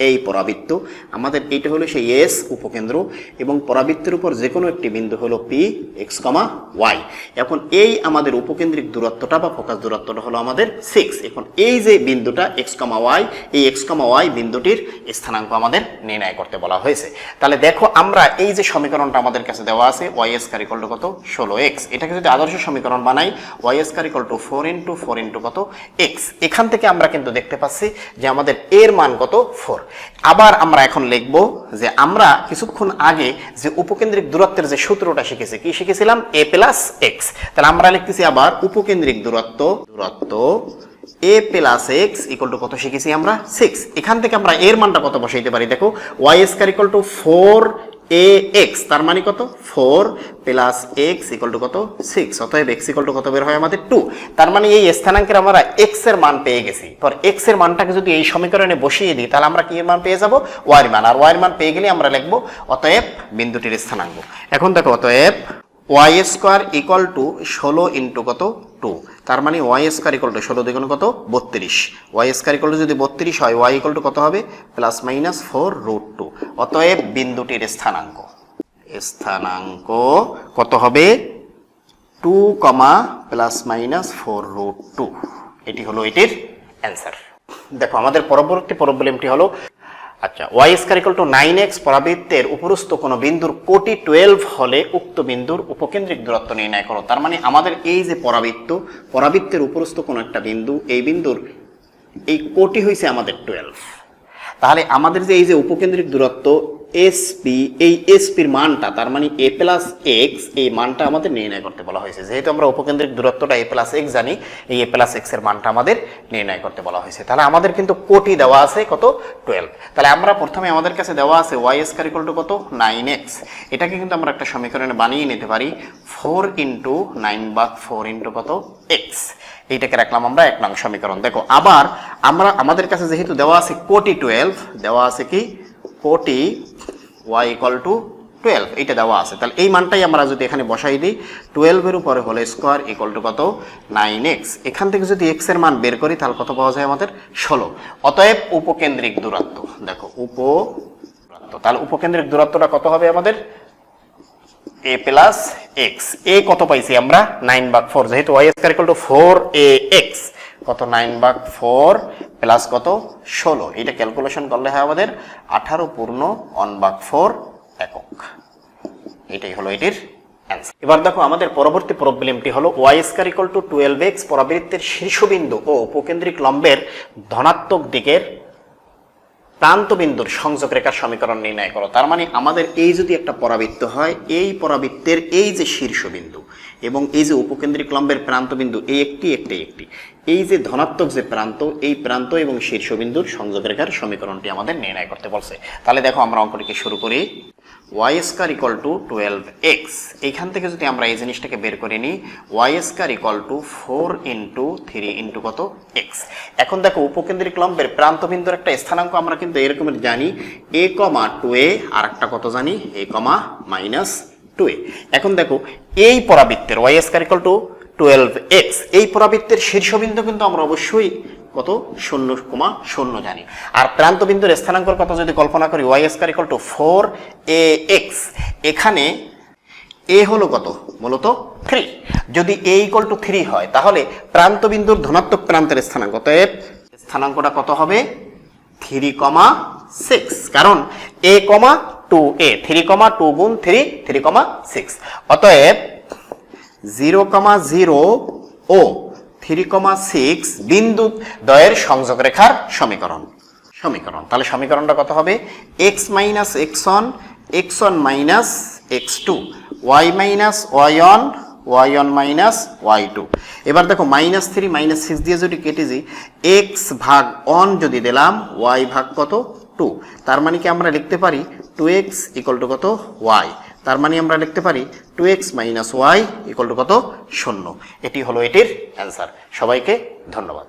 এই পরাবৃত্ত, আমাদের এইটা হলো সেই এস উপকেন্দ্র, এবং পরাবৃত্তের উপর যে কোনো একটি বিন্দু হলো পি এক্স কমা ওয়াই। এখন এই আমাদের উপকেন্দ্রিক দূরত্বটা বা ফোকাস দূরত্বটা হলো আমাদের 6। এখন এই যে বিন্দুটা এক্স কমা ওয়াই, এই এক্স কমা ওয়াই বিন্দুটির স্থানাঙ্ক আমাদের নির্ণয় করতে বলা হয়েছে। তাহলে দেখো আমরা এই যে সমীকরণটা আমাদের কাছে দেওয়া আছে ওয়াই স্কয়ার ইকুয়াল টু কত 16x, এটাকে যদি আদর্শ সমীকরণ বানাই y square equal to 4 into 4 into কত এক্স, এখান থেকে আমরা কিন্তু দেখতে পাচ্ছি যে আমাদের এর মান কত 4। আবার আমরা এখন লিখব যে আমরা কিছুক্ষণ আগে যে উপকেন্দ্রিক দূরত্বের যে সূত্রটা শিখেছি, কি শিখেছিলাম a প্লাস এক্স, তাহলে আমরা লিখতেছি আবার উপকেন্দ্রিক দূরত্ব a plus x equal to কত শিখেছি আমরা 6। এখান থেকে আমরা এর মানটা কত বসাইতে পারি, দেখো Y square equal two 4ax, তার মানে কত 4 প্লাস এক্স ইকুয়াল টু কত 6। অতএব x ইকুয়াল টু কত বের হয় আমাদের 2। তার মানে এই স্থানাঙ্কের আমরা x এর মান পেয়ে গেছি। পর x এর মানটাকে যদি এই সমীকরণে বসিয়ে দিই, তাহলে আমরা কি এর মান পেয়ে যাব, y এর মান। আর y এর মান পেয়ে গেলে আমরা লিখব অতএব বিন্দুটির স্থানাঙ্ক। এখন দেখো অতএব y square equal two 16 into কত 2, তার মানে y স্কয়ার ইকুয়াল টু 16 দ্বিগুণ কত 32। y স্কয়ার ইকুয়াল টু যদি 32 হয়, y ইকুয়াল টু কত হবে প্লাস মাইনাস 4√2। অতএব বিন্দুটির স্থানাঙ্ক কত হবে 2, প্লাস মাইনাস 4√2। এটি হলো এটির অ্যান্সার। দেখো আমাদের পরবর্তী প্রবলেমটি হলো, আচ্ছা y square equal two 9x পরাবৃত্তের উপরস্থ কোন বিন্দুর কোটি 12 হলে উক্ত বিন্দুর উপকেন্দ্রিক দূরত্ব নির্ণয় করো। তার মানে আমাদের এই যে পরাবৃত্তের উপরস্থ কোন একটা বিন্দু, এই বিন্দুর এই কোটি হইছে আমাদের 12। তাহলে আমাদের যে এই যে উপকেন্দ্রিক দূরত্ব এসপি, এই এসপির মানটা, তার মানে a প্লাস এক্স, এই মানটা আমাদের নির্ণয় করতে বলা হয়েছে। যেহেতু আমরা উপকেন্দ্রিক দূরত্বটা a প্লাস এক্স জানি, এই a প্লাস এক্স এর মানটা আমাদের নির্ণয় করতে বলা হয়েছে। তাহলে আমাদের কিন্তু কোটি দেওয়া আছে কত 12। তাহলে আমরা প্রথমে আমাদের কাছে দেওয়া আছে y স্কয়ার ইকুয়াল টু কত 9x, এটাকে কিন্তু আমরা একটা সমীকরণে বানিয়ে নিতে পারি 4 ইন্টু 9/4 ইন্টু কত x, এইটাকে রাখলাম আমরা 1 নং সমীকরণ। দেখো আবার আমাদের কাছে যেহেতু দেওয়া আছে কোটি 12, দেওয়া আছে কি কোটি y ইকুয়াল টু 12, এইটা দেওয়া আছে। তাহলে এই মানটাই আমরা যদি এখানে বসাই দিই, 12 এর উপরে হোল স্কয়ার ইকুয়াল টু কত 9x, এখান থেকে যদি x এর মান বের করি তাহলে কত পাওয়া যায় আমাদের 16। অতএব উপকেন্দ্রিক দূরত্ব, দেখো উপদূরত্ব, তাহলে উপকেন্দ্রিক দূরত্বটা কত হবে আমাদের a প্লাস এক্স। এ কত পাইছি আমরা 9/4, যেহেতু y square equal two 4ax, কত 9/4 প্লাস কত 16, এটা ক্যালকুলেশন করলে হয় আমাদের 18 পূর্ণ 1/4 একক। এটাই হলো এটির অ্যান্সার। এবার দেখো আমাদের পরবর্তী প্রবলেমটি হলো y² = 12x পরাবৃত্তের শীর্ষবিন্দু ও উপকেন্দ্রিক লম্বের ধনাত্মক দিকের প্রান্তবিন্দুর সংযোগ রেখার সমীকরণ নির্ণয় করো। তার মানে আমাদের এই যদি একটা পরাবৃত্ত হয়, এই পরাবৃত্তের এই যে শীর্ষবিন্দু এবং এই যে উপকেন্দ্রিক লম্বের প্রান্তবিন্দু, এই একটি এই যে ধনাত্মক যে প্রান্ত, এই প্রান্ত এবং শীর্ষবিন্দুর সংযোগ রেখার সমীকরণটি আমাদের নির্ণয় করতে বলছে। তাহলে দেখো আমরা অঙ্কটিকে শুরু করি। y² = 12x, এইখান থেকে যদি আমরা এই জিনিসটাকে বের করে নিই, y² = 4 × 3 × কত x। এখন দেখো উপকেন্দ্রিক লম্বের প্রান্তবিন্দুর একটা স্থানাঙ্ক আমরা কিন্তু এরকমের জানি a, 2a, আর একটা কত জানি a, -2a। এখন দেখো এই পরাবৃত্তের y² = 12x, এই পরাবৃত্তের শীর্ষবিন্দু কিন্তু আমরা অবশ্যই কত 0,0 জানি। আর প্রান্তবিন্দুর স্থানাঙ্কর কথা যদি কল্পনা করি, y² = 4ax, এখানে a হলো কত মূলত 3। যদি a = 3 হয় তাহলে প্রান্তবিন্দুর ধনাত্মক প্রান্তের স্থানাঙ্ক, অতএব স্থানাঙ্কটা কত হবে 3,6, কারণ a, 2a, 3,2 গুণ 3, 3,6, অতএব 0,0 ও 3,6 বিন্দু দ্বয়ের সংযোগ রেখার সমীকরণ। তাহলে সমীকরণটা কত হবে x - x1, x1 - x2, y - y1, y1 - y2। এবার দেখো -3 -6 দিয়ে যদি কেটে যাই, x ভাগ 1 যদি দিলাম, y ভাগ কত 2, তার মানে কি আমরা লিখতে পারি 2x = কত y। তার মানে আমরা লিখতে পারি 2x - y = কত 0। এটি হলো এটির অ্যান্সার। সবাইকে ধন্যবাদ।